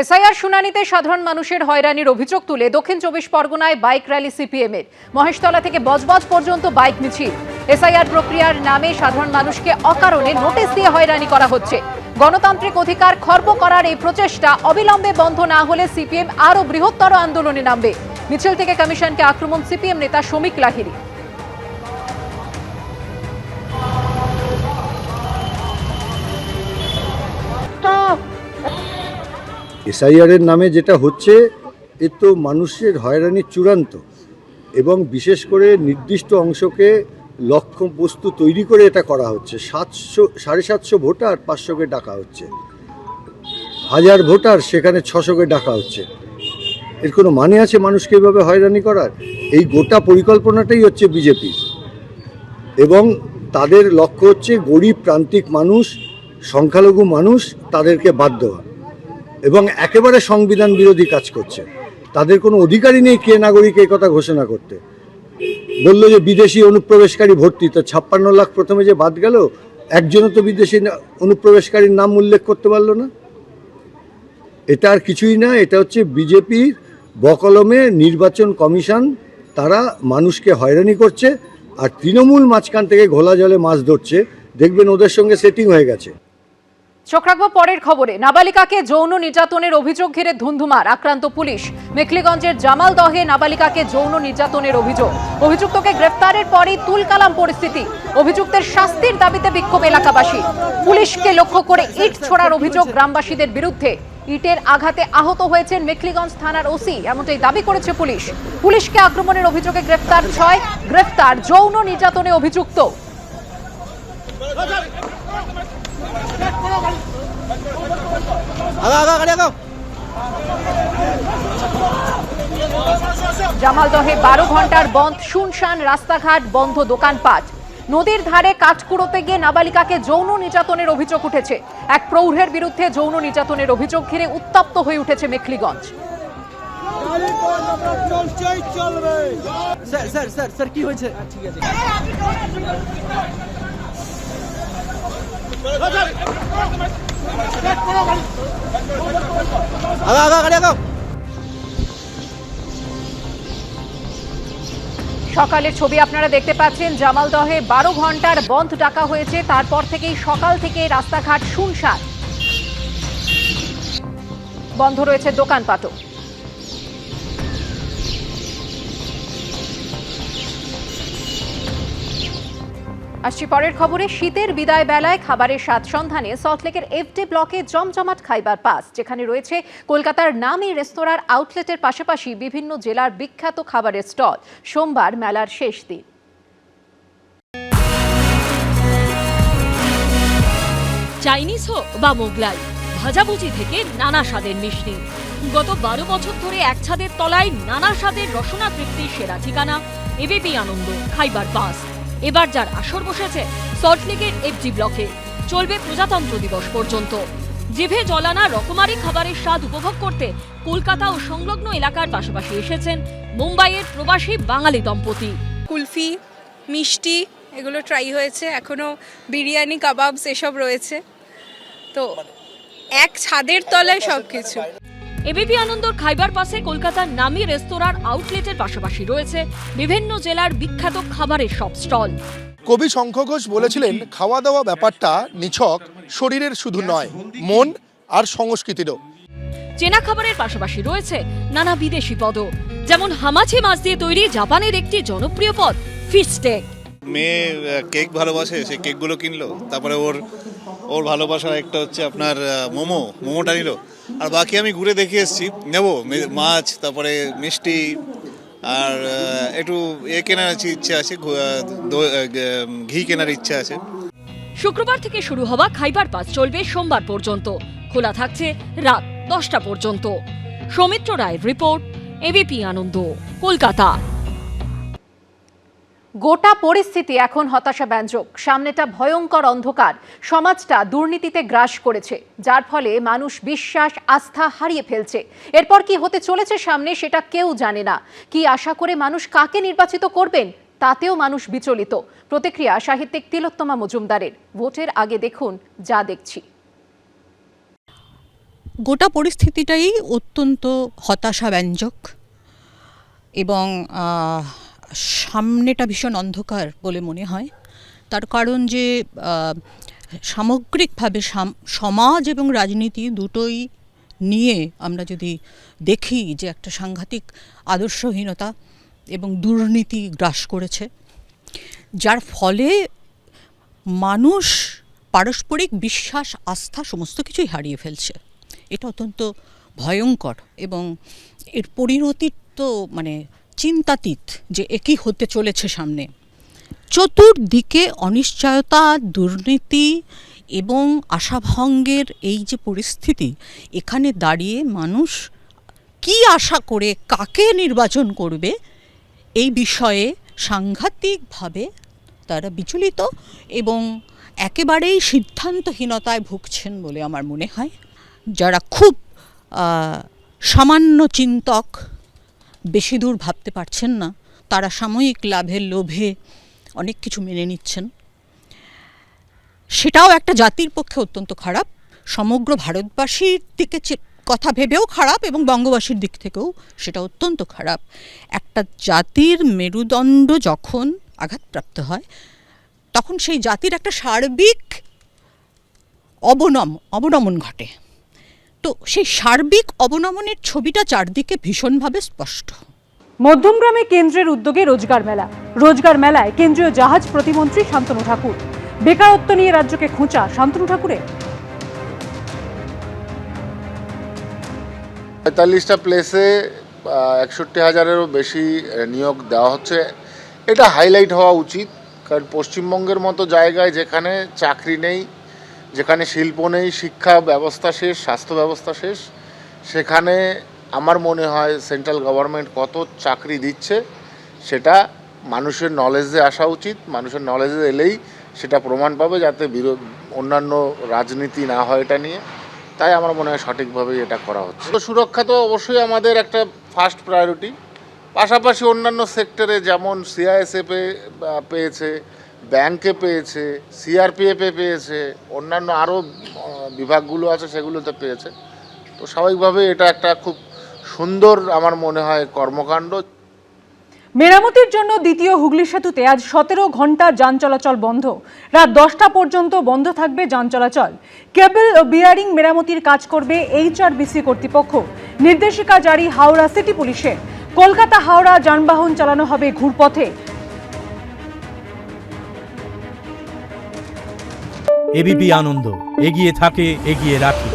SIR শুনানিতে সাধারণ মানুষের হয়রানির অভিযোগ তুলে দক্ষিণ 24 পরগনায় বাইক র্যালি সিপিএমের। মহেশতলা থেকে বজবজ পর্যন্ত বাইক মিছিল। এসআইআর প্রক্রিয়ার নামে সাধারণ মানুষকে অকারণে নোটিশ দিয়ে হয়রানি করা হচ্ছে। গণতান্ত্রিক অধিকার খর্ব করার এই প্রচেষ্টা অবিলম্বে বন্ধ না হলে সিপিএম আরও বৃহত্তর আন্দোলনে নামবে। মিছিল থেকে কমিশনকে আক্রমণ সিপিএম নেতা শমিক লাহিড়ী। এসআইআর এর নামে যেটা হচ্ছে এ তো মানুষের হয়রানির চূড়ান্ত, এবং বিশেষ করে নির্দিষ্ট অংশকে লক্ষ্যবস্তু তৈরি করে এটা করা হচ্ছে। 700-750 ভোটার 500কে ডাকা হচ্ছে, 1000 ভোটার সেখানে 600কে ডাকা হচ্ছে। এর কোনো মানে আছে মানুষকে এইভাবে হয়রানি করার? এই গোটা পরিকল্পনাটাই হচ্ছে বিজেপি, এবং তাদের লক্ষ্য হচ্ছে গরিব প্রান্তিক মানুষ, সংখ্যালঘু মানুষ, তাদেরকে বাদ দেওয়া, এবং একেবারে সংবিধান বিরোধী কাজ করছে। তাদের কোনো অধিকারই নেই কে নাগরিক এই কথা ঘোষণা করতে। বললো যে বিদেশি অনুপ্রবেশকারী ভর্তি, তো 56 লাখ প্রথমে যে বাদ গেল, একজনও তো বিদেশি অনুপ্রবেশকারীর নাম উল্লেখ করতে পারলো না। এটা আর কিছুই না, এটা হচ্ছে বিজেপির বকলমে নির্বাচন কমিশন। তারা মানুষকে হয়রানি করছে, আর তৃণমূল মাঝখান থেকে ঘোলা জলে মাছ ধরছে। দেখবেন ওদের সঙ্গে সেটিং হয়ে গেছে। চোখ রাখবো পরের খবরে। নাবালিকাকে যৌন নির্যাতনের অভিযোগ ঘিরে ধুন্ধুমার, আক্রান্ত পুলিশ। মেখলিগঞ্জের জামালদহে নাবালিকাকে যৌন নির্যাতনের অভিযোগ। অভিযুক্তকে গ্রেফতারের পরেই তুলকালাম পরিস্থিতি। অভিযুক্তের শাস্তির দাবিতে বিক্ষোভ এলাকাবাসী। পুলিশকে লক্ষ্য করে ইট ছোড়ার অভিযোগ গ্রামবাসীদের বিরুদ্ধে। ইটের আঘাতে আহত হয়েছেন মেখলিগঞ্জ থানার ওসি, এমনটাই দাবি করেছে পুলিশ। পুলিশকে আক্রমণের অভিযোগে গ্রেফতার 6। গ্রেফতার যৌন নির্যাতনে অভিযুক্ত। জামালদহে 12 ঘন্টার বন্ধ, শুনশান রাস্তাঘাট বন্ধ, দোকানপাট। নদীর ধারে কাঠ কুড়োতে গিয়ে নাবালিকাকে যৌন নির্যাতনের অভিযোগ উঠেছে। এক প্রৌঢ়ের বিরুদ্ধে যৌন নির্যাতনের অভিযোগ ঘিরে উত্তপ্ত হয়ে উঠেছে মেখলিগঞ্জ। স্যার কি হয়েছে? ঠিক আছে, সকালের ছবি আপনারা দেখতে পাচ্ছেন। জামালদহে 12 ঘন্টার বন্ধ ডাকা হয়েছে, তারপর থেকেই সকাল থেকে রাস্তাঘাট শুনশান, বন্ধ রয়েছে দোকানপাটও। আসছি পরের খবরে। শীতের বিদায় বেলায় খাবারের স্বাদ সন্ধানে সল্টলেকের এফডি ব্লকে জমজমাট খাইবার পাস, যেখানে রয়েছে কলকাতার নামী রেস্তোরাঁর আউটলেটের পাশাপাশি বিভিন্ন জেলার বিখ্যাত খাবারের স্টল। সোমবার মেলার শেষ দিন। চাইনিজ হোক বা মোগলাই, ভাজাভুজি থেকে নানা স্বাদের মিষ্টি। গত 12 বছর ধরে এক ছাদের তলায় নানা স্বাদের রসনা তৃপ্তির সেরা ঠিকানা এবিপি আনন্দ খাইবার পাস। এবার যার আসর বসেছে সল্টলেকের এফডি ব্লকে, চলবে প্রজাতন্ত্র দিবস পর্যন্ত। জিভে জলানা রকমারি খাবারের স্বাদ উপভোগ করতে কলকাতা ও সংলগ্ন এলাকার পাশাপাশি এসেছেন মুম্বাইয়ের প্রবাসী বাঙালি দম্পতি। কুলফি, মিষ্টি এগুলো ট্রাই হয়েছে, এখনো বিরিয়ানি, কাবাবস এসব রয়েছে। তো এক ছাদের তলায় সবকিছু। এবিপি আনন্দর খাইবার পাসে কলকাতার নামী রেস্তোরাঁর আউটলেটের পাশাপাশি রয়েছে বিভিন্ন জেলার বিখ্যাত খাবারের সব স্টল। কবি শঙ্খ ঘোষ বলেছিলেন, খাওয়া দাওয়া ব্যাপারটা নিছক শরীরের শুধু নয়, মন আর সংস্কৃতিরও। চেনা খাবারের পাশাপাশি রয়েছে নানা বিদেশি পদও, যেমন হামাচি মাছ দিয়ে তৈরি জাপানের একটি জনপ্রিয় পদ ফিশ স্টেক। মেয়ে কেক ভালোবাসে, সেই কেকগুলো কিনলো। তারপরে ওর ভালোবাসা একটা হচ্ছে আপনার মোমোটা নিল। আর বাকি আমি ঘুরে দেখে এসেছি, নেবো মাছ, তারপরে মিষ্টি, আর একটু কেনার ইচ্ছে আছে, ঘি কেনার ইচ্ছে আছে। শুক্রবার থেকে শুরু হওয়া খাইবার পাস চলবে সোমবার পর্যন্ত, খোলা থাকছে রাত 10টা পর্যন্ত। সৌমিত্র রায়ের রিপোর্ট, এবিপি আনন্দ, কলকাতা। গোটা পরিস্থিতি এখন হতাশাব্যঞ্জক। সামনেটা ভয়ঙ্কর অন্ধকার। সমাজটা দুর্নীতিতে গ্রাস করেছে, যার ফলে মানুষ বিশ্বাস, আস্থা হারিয়ে ফেলছে। এরপর কি হতে চলেছে সামনে সেটা কেউ জানে না। কি আশা করে মানুষ কাকে নির্বাচিত করবেন তাতেও মানুষ বিচলিত। প্রতিক্রিয়া সাহিত্যিক তিলোত্তমা মজুমদারের। ভোটের আগে দেখুন যা দেখছি। গোটা পরিস্থিতিটাই অত্যন্ত হতাশাব্যঞ্জক এবং সামনেটা ভীষণ অন্ধকার বলে মনে হয়। তার কারণ যে সামগ্রিকভাবে সমাজ এবং রাজনীতি দুটোই নিয়ে আমরা যদি দেখি যে একটা সাংঘাতিক আদর্শহীনতা এবং দুর্নীতি গ্রাস করেছে, যার ফলে মানুষ পারস্পরিক বিশ্বাস, আস্থা সমস্ত কিছুই হারিয়ে ফেলছে। এটা অত্যন্ত ভয়ঙ্কর এবং এর পরিণতি তো মানে চিন্তাতীত যে একই হতে চলেছে সামনে। চতুর্দিকে অনিশ্চয়তা, দুর্নীতি এবং আশাভঙ্গের এই যে পরিস্থিতি, এখানে দাঁড়িয়ে মানুষ কি আশা করে কাকে নির্বাচন করবে এই বিষয়ে সাংঘাতিকভাবে তারা বিচলিত এবং একেবারেই সিদ্ধান্তহীনতায় ভুগছেন বলে আমার মনে হয়। যারা খুব সামান্য চিন্তক, বেশি দূর ভাবতে পারছেন না, তারা সাময়িক লাভের লোভে অনেক কিছু মেনে নিচ্ছেন। সেটাও একটা জাতির পক্ষে অত্যন্ত খারাপ, সমগ্র ভারতবাসীর দিকে কথা ভেবেও খারাপ এবং বঙ্গবাসীর দিক থেকেও সেটা অত্যন্ত খারাপ। একটা জাতির মেরুদণ্ড যখন আঘাতপ্রাপ্ত হয় তখন সেই জাতির একটা সার্বিক অবনমন ঘটে। তো সেই সার্বিক অবনমনের ছবিটা চারদিকে ভীষণভাবে স্পষ্ট। মধ্যমগ্রামে কেন্দ্রের উদ্যোগে রোজগার মেলা। রোজগার মেলায় কেন্দ্রীয় জাহাজ প্রতিমন্ত্রী শান্তনু ঠাকুর। বেকারত্ব নিয়ে রাজ্যকে খোঁচা শান্তনু ঠাকুরের। ৪৫টা প্লেসে ৬১,০০০-এরও বেশি নিয়োগ দেওয়া হচ্ছে। এটা হাইলাইট হওয়া উচিত, কারণ পশ্চিমবঙ্গের মতো জায়গায় যেখানে চাকরি নেই, যেখানে শিল্প নেই, শিক্ষা ব্যবস্থা শেষ, স্বাস্থ্য ব্যবস্থা শেষ, সেখানে আমার মনে হয় সেন্ট্রাল গভর্নমেন্ট কত চাকরি দিচ্ছে সেটা মানুষের নলেজে আসা উচিত। মানুষের নলেজে এলেই সেটা প্রমাণ পাবে, যাতে অন্যান্য রাজনীতি না হয় এটা নিয়ে। তাই আমার মনে হয় সঠিকভাবেই এটা করা হচ্ছে। তো সুরক্ষা তো অবশ্যই আমাদের একটা ফার্স্ট প্রায়োরিটি। পাশাপাশি অন্যান্য সেক্টরে যেমন সিআইএসএফে পেয়েছে, ব্যাংকে পেয়েছে, সিআরপিএফে পেয়েছে, অন্যান্য আরও বিভাগগুলো আছে সেগুলোতে পেয়েছে। তো স্বাভাবিকভাবে এটা একটা খুব সুন্দর আমার মনে হয় কর্মকাণ্ড। মেরামতির জন্য দ্বিতীয় হুগলি সেতুতে আজ 17 ঘন্টা যান চলাচল বন্ধ। রাত 10টা পর্যন্ত বন্ধ থাকবে যান চলাচল। কেবল ও বিয়ারিং মেরামতির কাজ করবে এইচআরবিসি কর্তৃপক্ষ। নির্দেশিকা জারি হাওড়া সিটি পুলিশের। কলকাতা হাওড়া যানবাহন চালানো হবে ঘুরপথে। এবিপি আনন্দ, এগিয়ে থাকে, এগিয়ে রাখে।